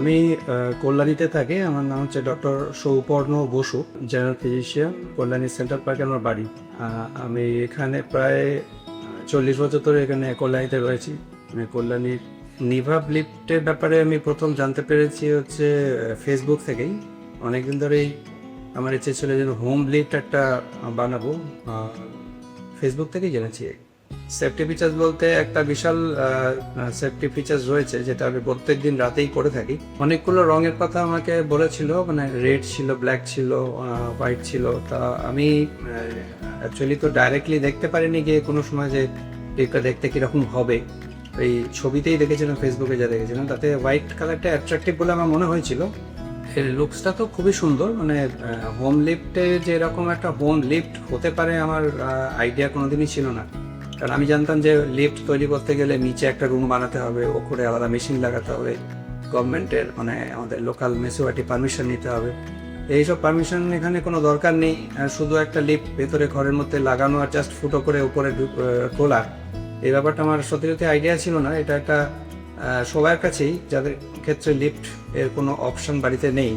আমি কল্যাণীতে থাকি। আমার নাম হচ্ছে doctor Souparna Basu, general physician. Kalyani central পার্কে আমার বাড়ি। আমি এখানে প্রায় 40 বছর ধরে এখানে কল্যাণীতে রয়েছি। আমি কল্যাণীর নিভাব লিফটের ব্যাপারে আমি প্রথম জানতে পেরেছি হচ্ছে ফেসবুক থেকেই। অনেকদিন ধরেই আমার ইচ্ছে ছিল যে হোম লিফট একটা বানাবো, ফেসবুক থেকেই জেনেছি। সেফটি ফিচার্স বলতে একটা বিশাল সেফটি ফিচার্স রয়েছে, যেটা আমি প্রত্যেক দিন রাতেই করে থাকি। অনেকগুলো রঙের কথা আমাকে বলেছিল, মানে রেড ছিল, ব্ল্যাক ছিল, হোয়াইট ছিল। তা আমি অ্যাকচুয়ালি তো ডাইরেক্টলি দেখতে পারিনি গিয়ে কোনো সময় যে লিফটটা দেখতে কীরকম হবে। এই ছবিতেই দেখেছিলাম, ফেসবুকে যা দেখেছিলাম তাতে হোয়াইট কালারটা অ্যাট্রাকটিভ বলে আমার মনে হয়েছিল। এর লুকসটা তো খুবই সুন্দর, মানে হোম লিফটে যে এরকম একটা হোম লিফট হতে পারে আমার আইডিয়া কোনোদিনই ছিল না। কারণ আমি জানতাম যে লিফট তৈরি করতে গেলে নিচে একটা রুম বানাতে হবে, ওপরে আলাদা মেশিন লাগাতে হবে, গভর্নমেন্টের মানে আমাদের লোকাল মিউনিসিপ্যালিটি পারমিশন নিতে হবে। এইসব পারমিশন এখানে কোনো দরকার নেই। শুধু একটা লিফট ভেতরে ঘরের মধ্যে লাগানো আর জাস্ট ফুটো করে উপরে খোলা, এই ব্যাপারটা আমার সত্যি সত্যি আইডিয়া ছিল না। এটা একটা সবার কাছেই, যাদের ক্ষেত্রে লিফট এর কোনো অপশন বাড়িতে নেই,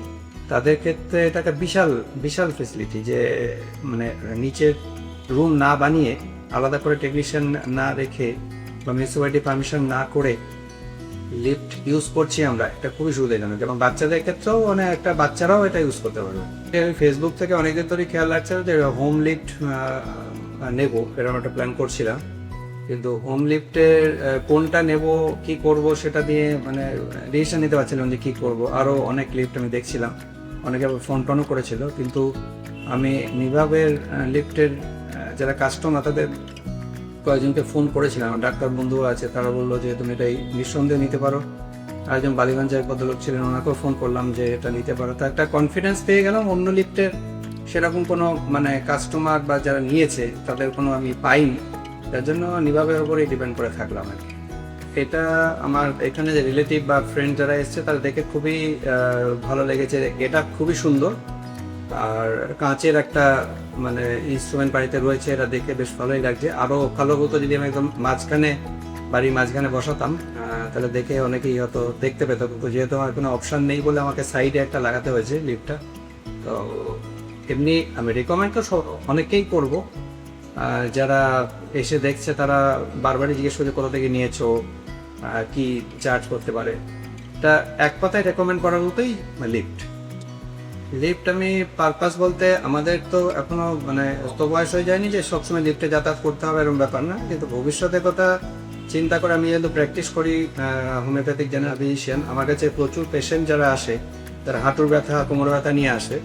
তাদের ক্ষেত্রে এটা একটা বিশাল বিশাল ফেসিলিটি। যে মানে নিচের রুম না বানিয়ে, আলাদা করে টেকনিশিয়ান না রেখে বা মিউনিসিপ্যালিটি পারমিশন না করে লিফট ইউজ করছি আমরা, এটা খুবই সুবিধাজনক। এবং বাচ্চাদের ক্ষেত্রেও মানে একটা বাচ্চারাও এটা ইউজ করতে পারবে। আমি ফেসবুক থেকে অনেকদিন ধরে খেয়াল রাখছিলাম যে হোম লিফট নেবো, এরকম একটা প্ল্যান করছিলাম। কিন্তু হোম লিফটের কোনটা নেব, কি করব, সেটা দিয়ে মানে ডিসিশন নিতে পারছিলাম যে কী করব। আরও অনেক লিফট আমি দেখছিলাম, অনেকে ফোন টোনও করেছিল, কিন্তু আমি নিভাবের লিফটের যারা কাস্টমার তাদের কয়েকজনকে ফোন করেছিলাম। আমার ডাক্তার বন্ধু আছে, তারা বললো যে তুমি এটাই নিঃসন্দেহে নিতে পারো। আরেকজন বালিগঞ্জের ভদ্রলোক ছিলেন, ওনাকেও ফোন করলাম যে এটা নিতে পারো। তো একটা কনফিডেন্স পেয়ে গেলাম। অন্য লিফটের সেরকম কোনো মানে কাস্টমার বা যারা নিয়েছে তাদের কোনো আমি পাইনি, তার জন্য নিভাবের উপরেই ডিপেন্ড করে থাকলাম আর কি। এটা আমার এখানে যে রিলেটিভ বা ফ্রেন্ড যারা এসছে তারা দেখে খুবই ভালো লেগেছে। এটা খুবই সুন্দর, আর কাঁচের একটা মানে ইনস্ট্রুমেন্ট বাড়িতে রয়েছে, এটা দেখে বেশ ভালোই লাগছে। আরও ভালো হতো যদি আমি একদম বাড়ির মাঝখানে বসাতাম, তাহলে দেখে অনেকেই হয়তো দেখতে পেত। কিন্তু যেহেতু আমার কোনো অপশান নেই বলে আমাকে সাইডে একটা লাগাতে হয়েছে লিফটটা। তো এমনি আমি রেকমেন্ড তো অনেকেই করবো। যারা এসে দেখছে তারা বারবারই জিজ্ঞেস করছে কোথা থেকে নিয়েছো, কি চার্জ করতে পারে। তা এক কথায় রেকমেন্ড করার মতোই লিফট। আমি পারপাস বলতে আমাদের তো এখনো মানে অত বয়স হয়ে যায়নি যে সবসময় লিফটে যাতায়াত করতে হবে, এরকম ব্যাপার না। কিন্তু ভবিষ্যতের কথা চিন্তা করে আমি যেহেতু প্র্যাকটিস করি হোমিওপ্যাথিক জেনারেল ফিজিশিয়ান, আমার কাছে প্রচুর পেশেন্ট যারা আসে, তারা হাঁটুর ব্যথা, কোমর ব্যথা নিয়ে আসে।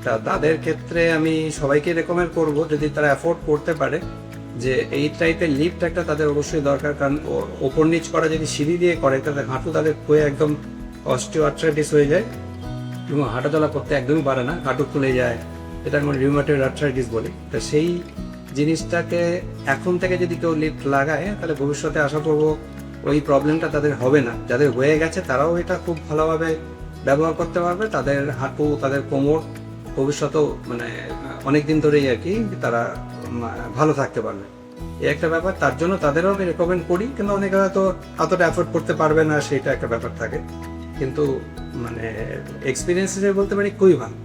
তা তাদের ক্ষেত্রে আমি সবাইকে রেকমেন্ড করব, যদি তারা অ্যাফোর্ড করতে পারে, যে এই টাইপের লিফট একটা তাদের অবশ্যই দরকার। কারণ ওপর নিচ করা যদি সিঁড়ি দিয়ে করে, তাদের হাঁটু তাদের হয়ে একদম অস্টিওআর্থ্রাইটিস হয়ে যায় এবং হাঁটাচলা করতে একদমই পারে না, হাঁটু ফুলে যায়। এটা আমরা রিউমাটয়েড আর্থ্রাইটিস বলি। তো সেই জিনিসটাকে এখন থেকে যদি কেউ লিফট লাগায়, তাহলে ভবিষ্যতে আশা করবো ওই প্রবলেমটা তাদের হবে না। যাদের হয়ে গেছে তারাও এটা খুব ভালোভাবে ব্যবহার করতে পারবে। তাদের হাঁটু, তাদের কোমর ভবিষ্যতেও মানে অনেক দিন ধরেই আর কি তারা ভালো থাকতে পারবে। এই একটা ব্যাপার, তার জন্য তাদেরও আমি রেকমেন্ড করি। কিন্তু অনেকে হয়তো এতটা অ্যাফোর্ড করতে পারবে না, সেটা একটা ব্যাপার থাকে। কিন্তু মানে এক্সপিরিয়েন্স হিসেবে বলতে পারি খুবই ভালো।